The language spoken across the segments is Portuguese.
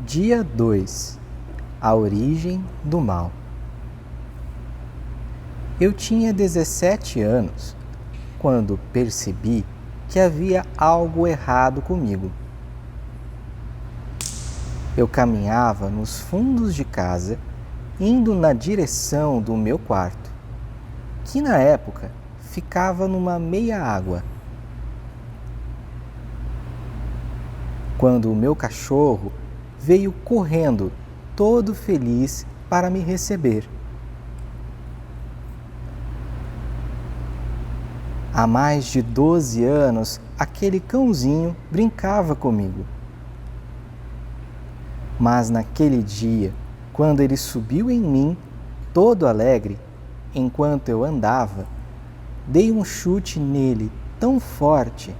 Dia 2. A origem do mal. Eu tinha 17 anos quando percebi que havia algo errado comigo. Eu caminhava nos fundos de casa, indo na direção do meu quarto, que na época ficava numa meia-água. Quando o meu cachorro veio correndo, todo feliz, para me receber. Há mais de 12 anos, aquele cãozinho brincava comigo. Mas naquele dia, quando ele subiu em mim, todo alegre, enquanto eu andava, dei um chute nele tão forte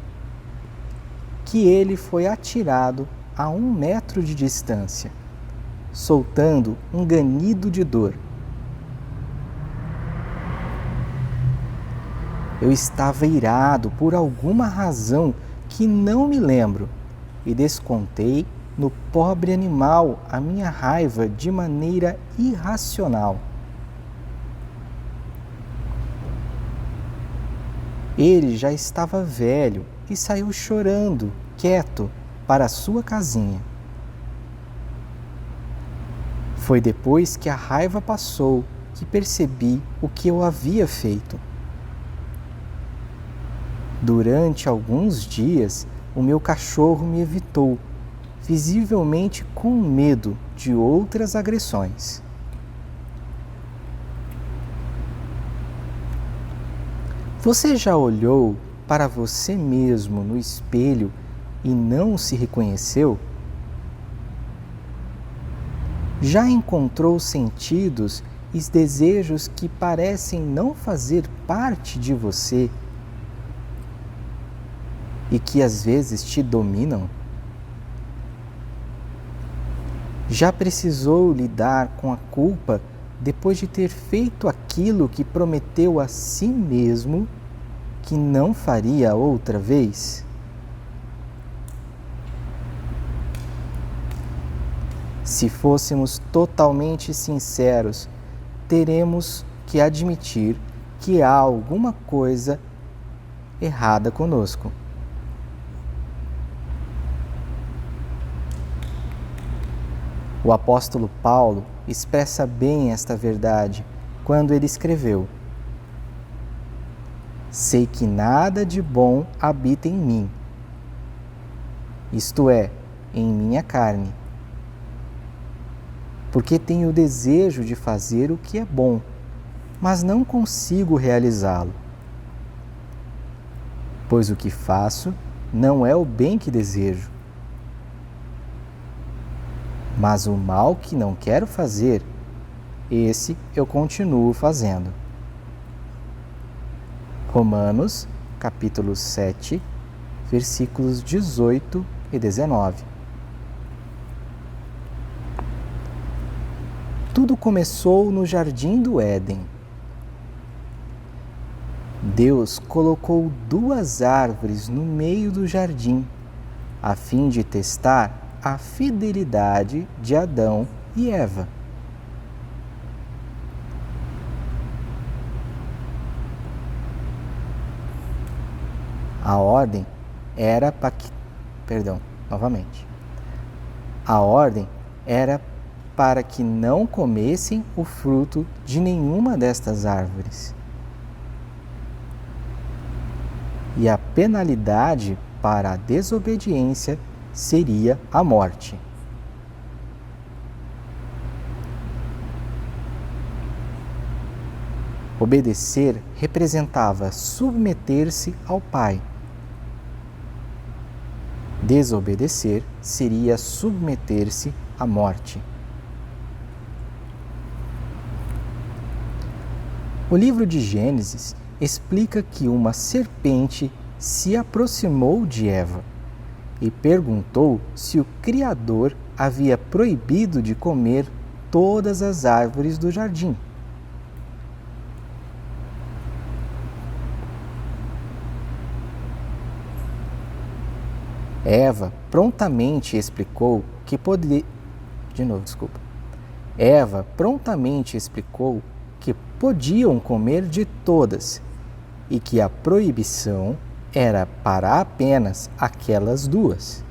que ele foi atirado a 1 metro de distância, soltando um ganido de dor. Eu estava irado por alguma razão que não me lembro e descontei no pobre animal a minha raiva de maneira irracional. Ele já estava velho e saiu chorando, quieto, para a sua casinha. Foi depois que a raiva passou que percebi o que eu havia feito. Durante alguns dias, o meu cachorro me evitou, visivelmente com medo de outras agressões. Você já olhou para você mesmo no espelho e não se reconheceu? Já encontrou sentidos e desejos que parecem não fazer parte de você e que às vezes te dominam? Já precisou lidar com a culpa depois de ter feito aquilo que prometeu a si mesmo que não faria outra vez? Se fôssemos totalmente sinceros, teremos que admitir que há alguma coisa errada conosco. O apóstolo Paulo expressa bem esta verdade quando ele escreveu: sei que nada de bom habita em mim, isto é, em minha carne, porque tenho o desejo de fazer o que é bom, mas não consigo realizá-lo. Pois o que faço não é o bem que desejo, mas o mal que não quero fazer, esse eu continuo fazendo. Romanos, capítulo 7, versículos 18 e 19. Tudo começou no Jardim do Éden. Deus colocou 2 árvores no meio do jardim, a fim de testar a fidelidade de Adão e Eva. A ordem era para que não comessem o fruto de nenhuma destas árvores. E a penalidade para a desobediência seria a morte. Obedecer representava submeter-se ao Pai. Desobedecer seria submeter-se à morte. O livro de Gênesis explica que uma serpente se aproximou de Eva e perguntou se o Criador havia proibido de comer todas as árvores do jardim. Eva prontamente explicou que De novo, desculpa. Eva prontamente explicou que podiam comer de todas e que a proibição era para apenas aquelas duas.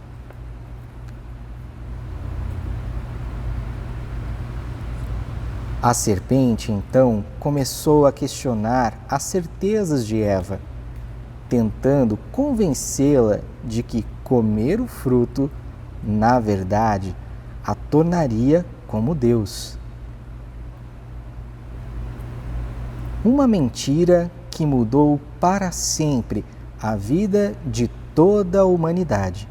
A serpente, então, começou a questionar as certezas de Eva, tentando convencê-la de que comer o fruto, na verdade, a tornaria como Deus. Uma mentira que mudou para sempre a vida de toda a humanidade.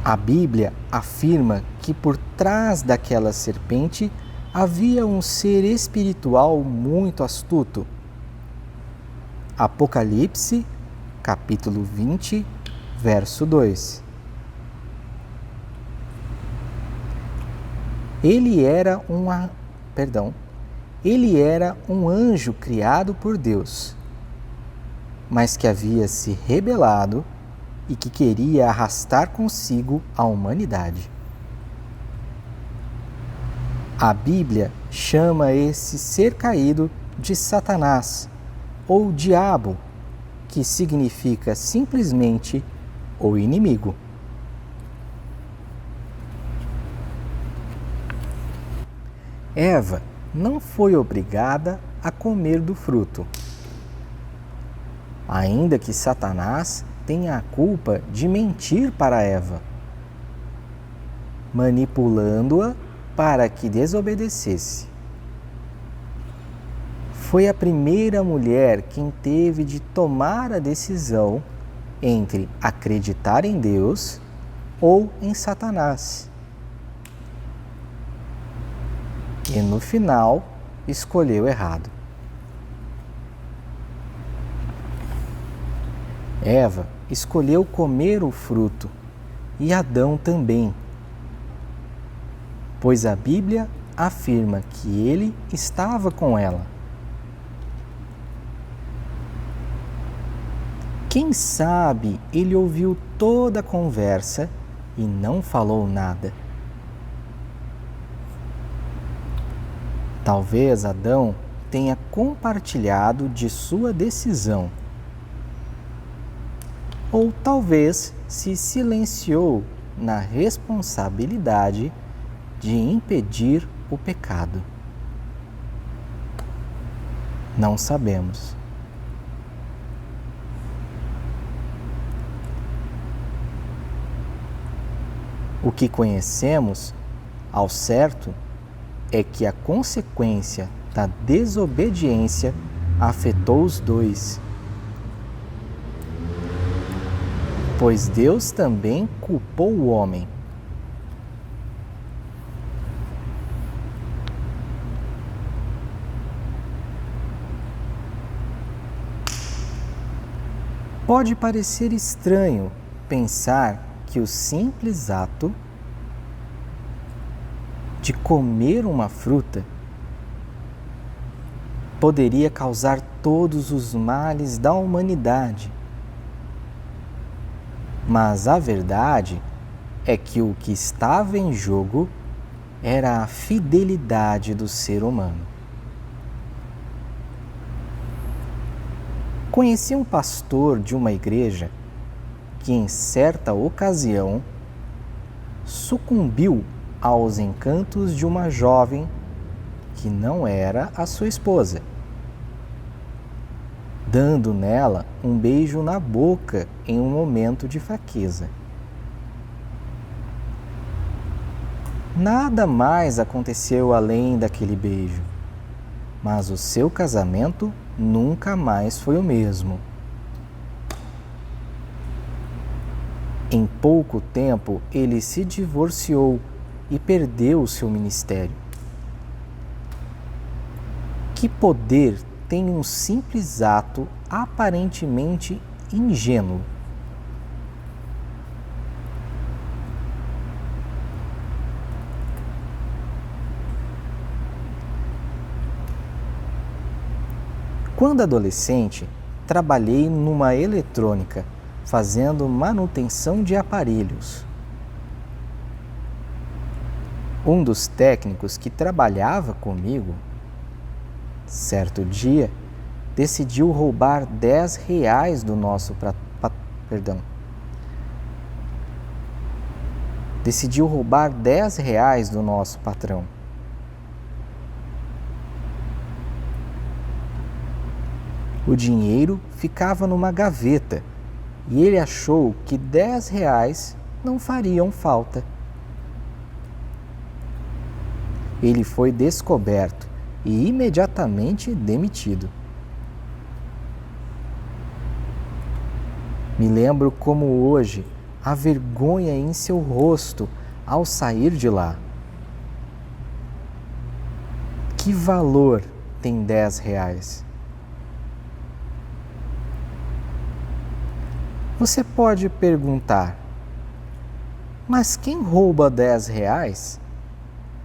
A Bíblia afirma que por trás daquela serpente havia um ser espiritual muito astuto. Apocalipse, capítulo 20, verso 2. Ele era um anjo criado por Deus, mas que havia se rebelado e que queria arrastar consigo a humanidade. A Bíblia chama esse ser caído de Satanás, ou diabo, que significa simplesmente o inimigo. Eva não foi obrigada a comer do fruto, ainda que Satanás tenha a culpa de mentir para Eva, manipulando-a para que desobedecesse. Foi a primeira mulher quem teve de tomar a decisão entre acreditar em Deus ou em Satanás. E no final, escolheu errado. Eva escolheu comer o fruto e Adão também, pois a Bíblia afirma que ele estava com ela. Quem sabe ele ouviu toda a conversa e não falou nada. Talvez Adão tenha compartilhado de sua decisão. Ou talvez se silenciou na responsabilidade de impedir o pecado. Não sabemos. O que conhecemos, ao certo, é que a consequência da desobediência afetou os dois. Pois Deus também culpou o homem. Pode parecer estranho pensar que o simples ato de comer uma fruta poderia causar todos os males da humanidade. Mas a verdade é que o que estava em jogo era a fidelidade do ser humano. Conheci um pastor de uma igreja que, em certa ocasião, sucumbiu aos encantos de uma jovem que não era a sua esposa, dando nela um beijo na boca em um momento de fraqueza. Nada mais aconteceu além daquele beijo, mas o seu casamento nunca mais foi o mesmo. Em pouco tempo, ele se divorciou e perdeu o seu ministério. Que poder tem um simples ato aparentemente ingênuo? Quando adolescente, trabalhei numa eletrônica, fazendo manutenção de aparelhos. Um dos técnicos que trabalhava comigo, certo dia, decidiu roubar R$ 10 do nosso decidiu roubar R$ 10 do nosso patrão. O dinheiro ficava numa gaveta e ele achou que R$ 10 não fariam falta. Ele foi descoberto e imediatamente demitido. Me lembro como hoje a vergonha em seu rosto ao sair de lá. Que valor tem R$ 10? Você pode perguntar, mas quem rouba R$ 10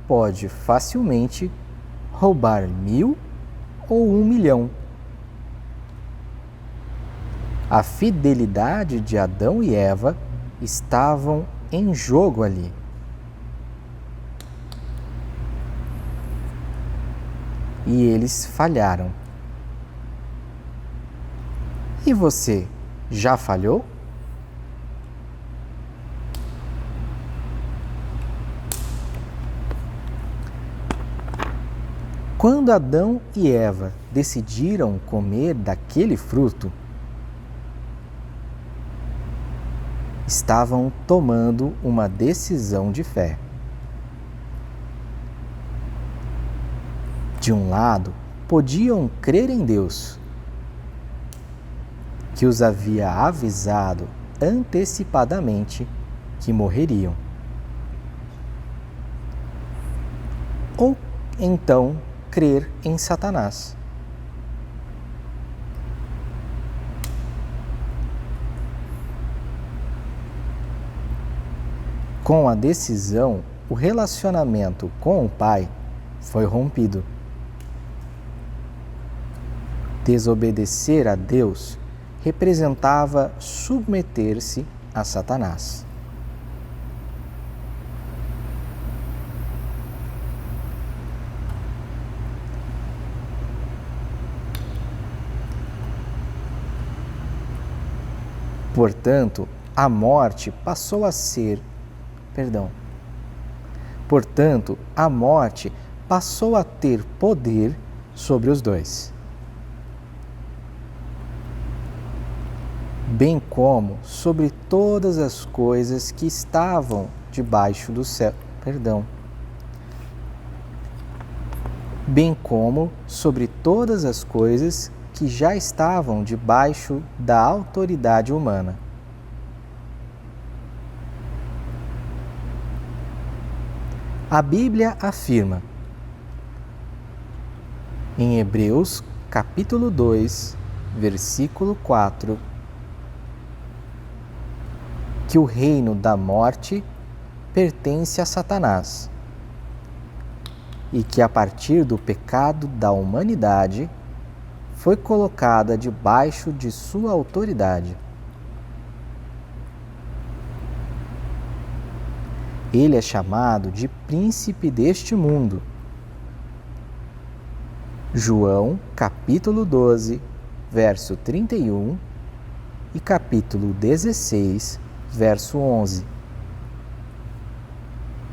pode facilmente roubar 1.000 ou 1.000.000. A fidelidade de Adão e Eva estavam em jogo ali. E eles falharam. E você já falhou? Quando Adão e Eva decidiram comer daquele fruto, estavam tomando uma decisão de fé. De um lado, podiam crer em Deus, que os havia avisado antecipadamente que morreriam. Ou então crer em Satanás. Com a decisão, o relacionamento com o Pai foi rompido. Desobedecer a Deus representava submeter-se a Satanás. Portanto, a morte passou a ter poder sobre os dois, bem como sobre todas as coisas que estavam debaixo do céu, bem como sobre todas as coisas que já estavam debaixo da autoridade humana. A Bíblia afirma, em Hebreus, capítulo 2, versículo 4, que o reino da morte pertence a Satanás e que a partir do pecado da humanidade foi colocada debaixo de sua autoridade. Ele é chamado de príncipe deste mundo. João, capítulo 12, verso 31 e capítulo 16, verso 11.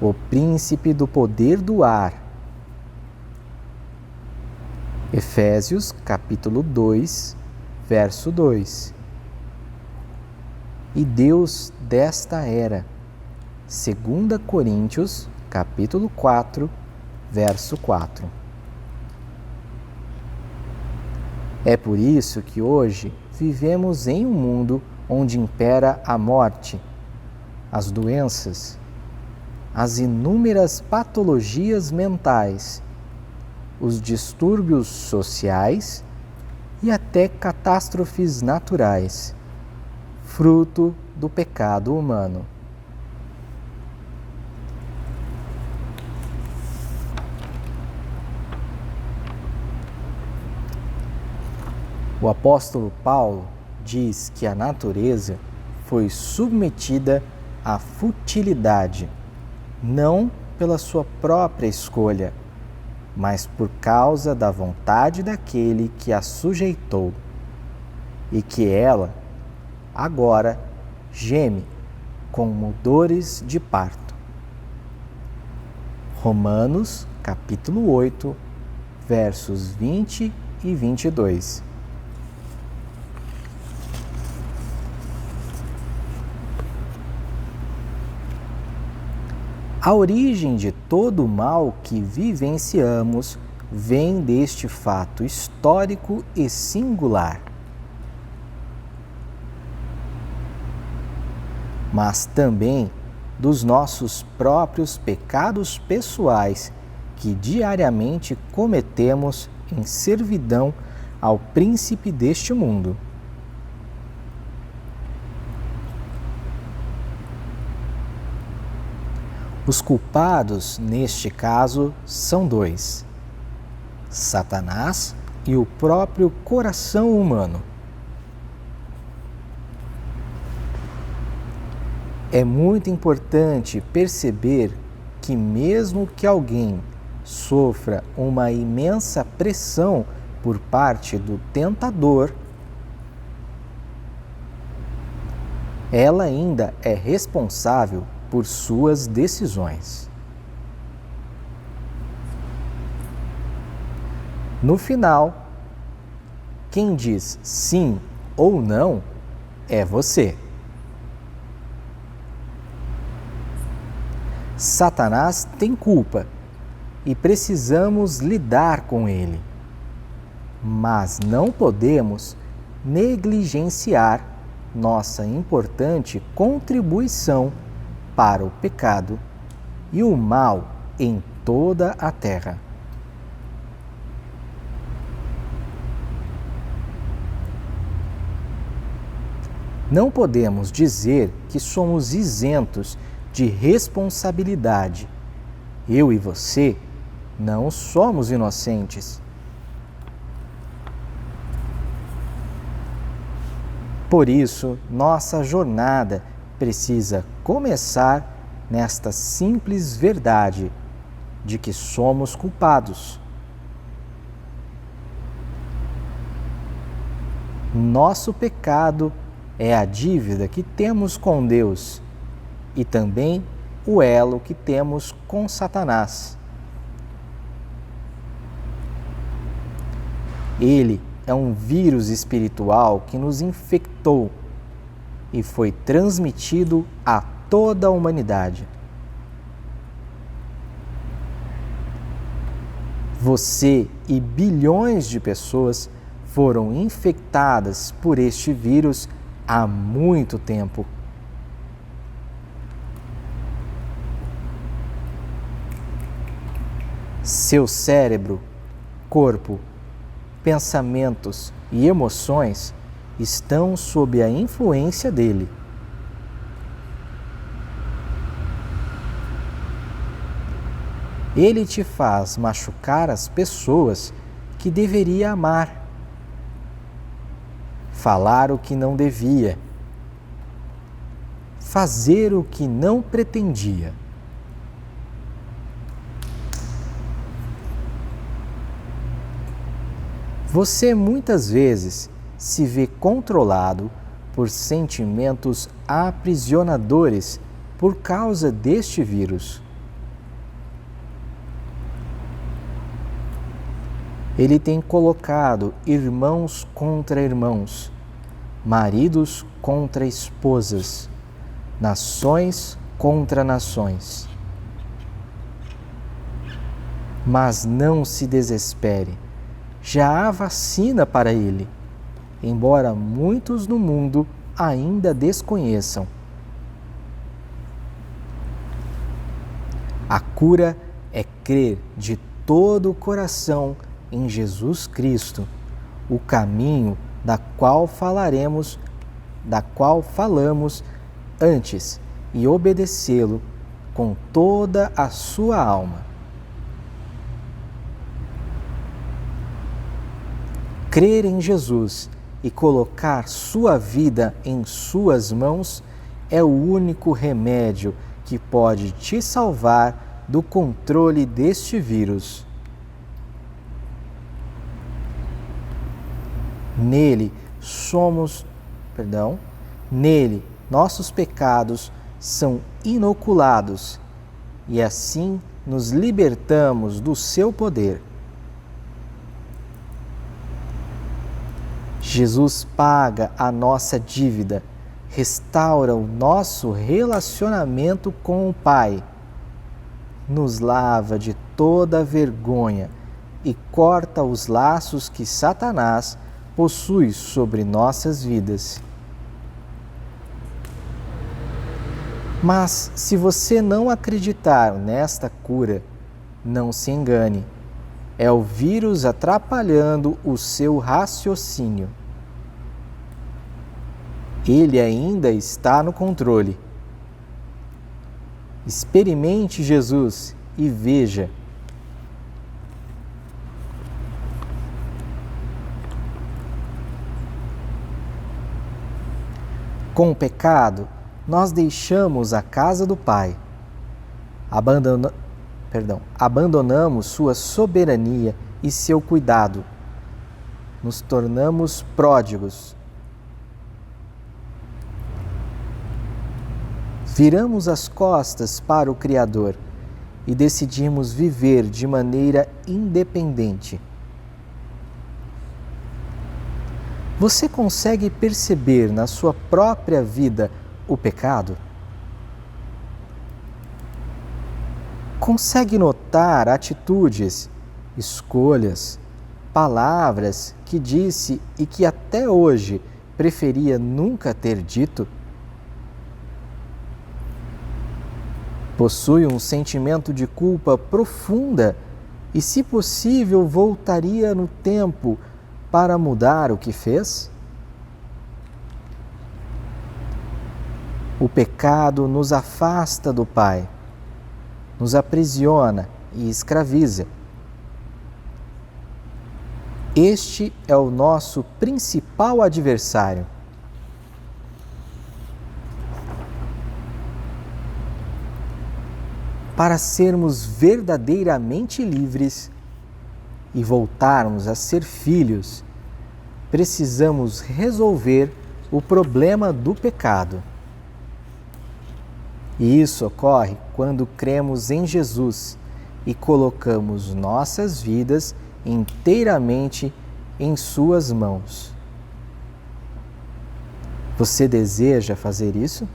O príncipe do poder do ar. Efésios, capítulo 2, verso 2. E Deus desta era. 2 Coríntios, capítulo 4, verso 4. É por isso que hoje vivemos em um mundo onde impera a morte, as doenças, as inúmeras patologias mentais, os distúrbios sociais e até catástrofes naturais, fruto do pecado humano. O apóstolo Paulo diz que a natureza foi submetida à futilidade, não pela sua própria escolha, mas por causa da vontade daquele que a sujeitou, e que ela, agora, geme com dores de parto. Romanos, capítulo 8, versos 20 e 22. A origem de todo o mal que vivenciamos vem deste fato histórico e singular. Mas também dos nossos próprios pecados pessoais que diariamente cometemos em servidão ao príncipe deste mundo. Os culpados, neste caso, são dois: Satanás e o próprio coração humano. É muito importante perceber que, mesmo que alguém sofra uma imensa pressão por parte do tentador, ela ainda é responsável por suas decisões. No final, quem diz sim ou não é você. Satanás tem culpa e precisamos lidar com ele, mas não podemos negligenciar nossa importante contribuição para o pecado e o mal em toda a terra. Não podemos dizer que somos isentos de responsabilidade. Eu e você não somos inocentes. Por isso, nossa jornada precisa começar nesta simples verdade de que somos culpados. Nosso pecado é a dívida que temos com Deus e também o elo que temos com Satanás. Ele é um vírus espiritual que nos infectou e foi transmitido a toda a humanidade. Você e bilhões de pessoas foram infectadas por este vírus há muito tempo. Seu cérebro, corpo, pensamentos e emoções estão sob a influência dele. Ele te faz machucar as pessoas que deveria amar, falar o que não devia, fazer o que não pretendia. Você muitas vezes se vê controlado por sentimentos aprisionadores por causa deste vírus. Ele tem colocado irmãos contra irmãos, maridos contra esposas, nações contra nações. Mas não se desespere, já há vacina para ele, embora muitos no mundo ainda desconheçam. A cura é crer de todo o coração em Jesus Cristo, o caminho da qual falamos antes e obedecê-lo com toda a sua alma. Crer em Jesus e colocar sua vida em suas mãos é o único remédio que pode te salvar do controle deste vírus. Nele, nossos pecados são inoculados e assim nos libertamos do seu poder. Jesus paga a nossa dívida, restaura o nosso relacionamento com o Pai, nos lava de toda vergonha e corta os laços que Satanás possui sobre nossas vidas. Mas se você não acreditar nesta cura, não se engane. É o vírus atrapalhando o seu raciocínio. Ele ainda está no controle. Experimente Jesus e veja. Com o pecado, nós deixamos a casa do Pai. Abandonamos sua soberania e seu cuidado. Nos tornamos pródigos. Viramos as costas para o Criador e decidimos viver de maneira independente. Você consegue perceber na sua própria vida o pecado? Consegue notar atitudes, escolhas, palavras que disse e que até hoje preferia nunca ter dito? Possui um sentimento de culpa profunda e, se possível, voltaria no tempo para mudar o que fez? O pecado nos afasta do Pai, nos aprisiona e escraviza. Este é o nosso principal adversário. Para sermos verdadeiramente livres e voltarmos a ser filhos, precisamos resolver o problema do pecado. E isso ocorre quando cremos em Jesus e colocamos nossas vidas inteiramente em suas mãos. Você deseja fazer isso?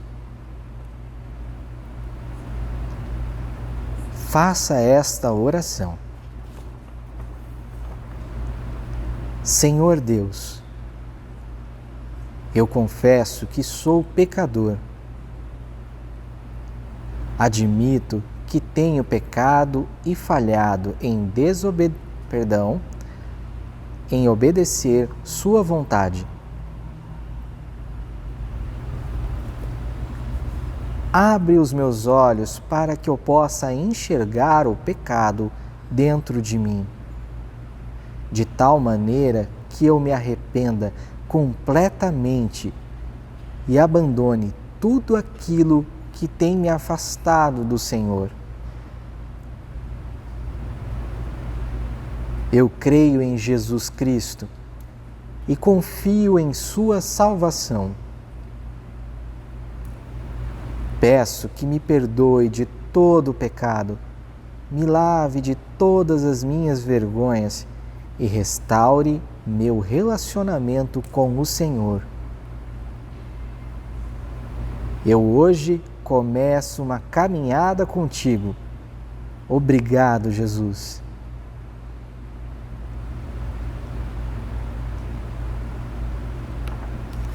Faça esta oração. Senhor Deus, eu confesso que sou pecador. Admito que tenho pecado e falhado em em obedecer sua vontade. Abre os meus olhos para que eu possa enxergar o pecado dentro de mim, de tal maneira que eu me arrependa completamente e abandone tudo aquilo que tem me afastado do Senhor. Eu creio em Jesus Cristo e confio em sua salvação. Peço que me perdoe de todo o pecado, me lave de todas as minhas vergonhas e restaure meu relacionamento com o Senhor. Eu hoje começo uma caminhada contigo. Obrigado, Jesus.